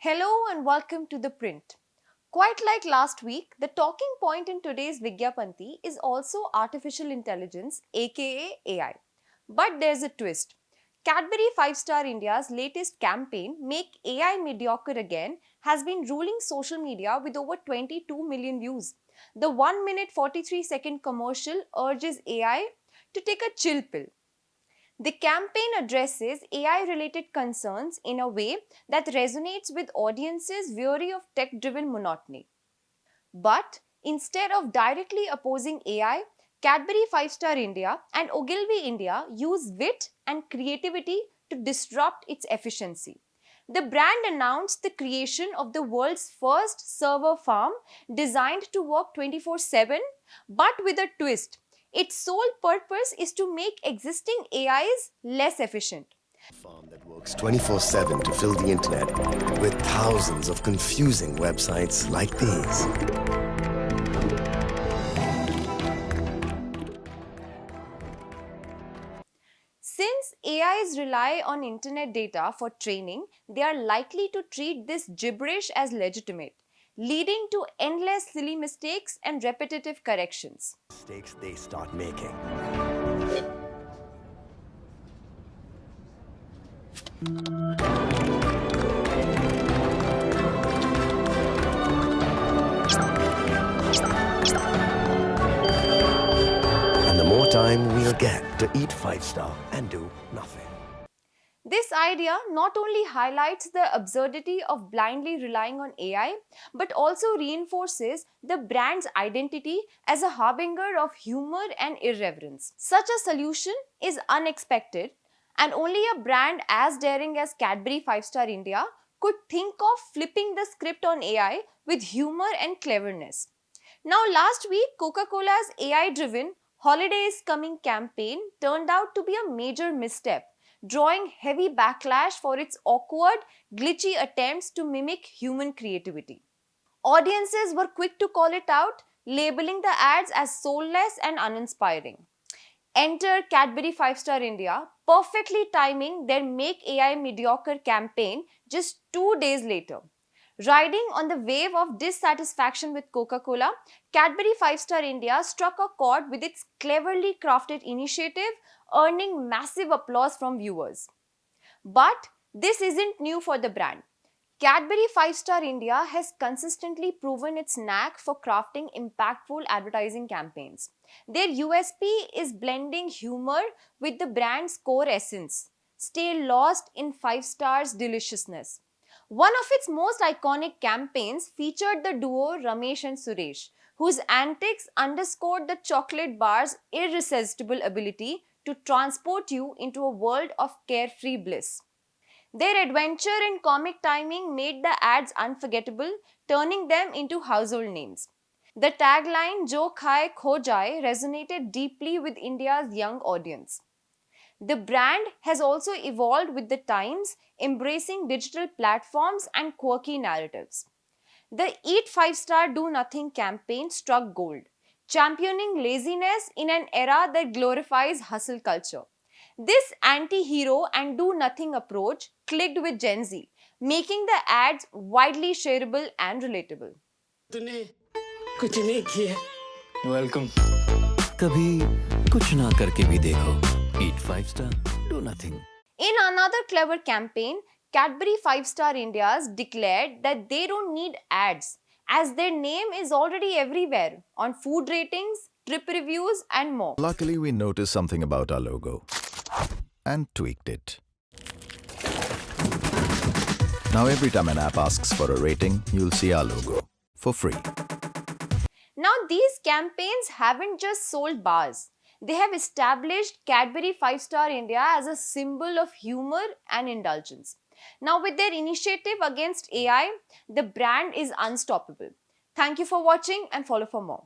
Hello and welcome to The Print. Quite like last week, the talking point in today's Vigyapanti is also artificial intelligence, aka AI. But there's a twist. Cadbury 5-Star India's latest campaign, Make AI Mediocre Again, has been ruling social media with over 22 million views. The 1 minute 43-second commercial urges AI to take a chill pill. The campaign addresses AI related concerns in a way that resonates with audiences weary of tech driven monotony. But instead of directly opposing AI, Cadbury 5-Star India and Ogilvy India use wit and creativity to disrupt its efficiency. The brand announced the creation of the world's first server farm designed to work 24/7, but with a twist. Its sole purpose is to make existing AIs less efficient. Farm that works 24/7 to fill the internet with thousands of confusing websites like these. Since AIs rely on internet data for training, they are likely to treat this gibberish as legitimate, leading to endless silly mistakes and repetitive corrections. Mistakes they start making. And the more time we'll get to eat 5-star and do nothing. This idea not only highlights the absurdity of blindly relying on AI, but also reinforces the brand's identity as a harbinger of humor and irreverence. Such a solution is unexpected, and only a brand as daring as Cadbury 5-Star India could think of flipping the script on AI with humor and cleverness. Now, last week, Coca-Cola's AI-driven Holiday is Coming campaign turned out to be a major misstep, drawing heavy backlash for its awkward, glitchy attempts to mimic human creativity. Audiences were quick to call it out, labeling the ads as soulless and uninspiring. Enter Cadbury 5-Star India, perfectly timing their Make AI Mediocre campaign just 2 days later. Riding on the wave of dissatisfaction with Coca-Cola, Cadbury 5-Star India struck a chord with its cleverly crafted initiative, earning massive applause from viewers. But this isn't new for the brand. Cadbury 5-Star India has consistently proven its knack for crafting impactful advertising campaigns. Their USP is blending humor with the brand's core essence. Stay lost in 5 stars deliciousness. One of its most iconic campaigns featured the duo Ramesh and Suresh, whose antics underscored the chocolate bar's irresistible ability to transport you into a world of carefree bliss. Their adventure and comic timing made the ads unforgettable, turning them into household names. The tagline "Jo Khaye Kho Jaye" resonated deeply with India's young audience. The brand has also evolved with the times, embracing digital platforms and quirky narratives. The Eat 5-Star Do Nothing campaign struck gold, championing laziness in an era that glorifies hustle culture. This anti-hero and do-nothing approach clicked with Gen Z, making the ads widely shareable and relatable. तूने कुछ नहीं किया welcome कभी कुछ ना करके भी देखो ईट 5 star do nothing In another clever campaign, Cadbury 5-Star India's declared that they don't need ads, as their name is already everywhere on food ratings, trip reviews, and more. Luckily, we noticed something about our logo and tweaked it. Now, every time an app asks for a rating, you'll see our logo for free. Now, these campaigns haven't just sold bars. They have established Cadbury 5-Star India as a symbol of humor and indulgence. Now, with their initiative against AI, the brand is unstoppable. Thank you for watching and follow for more.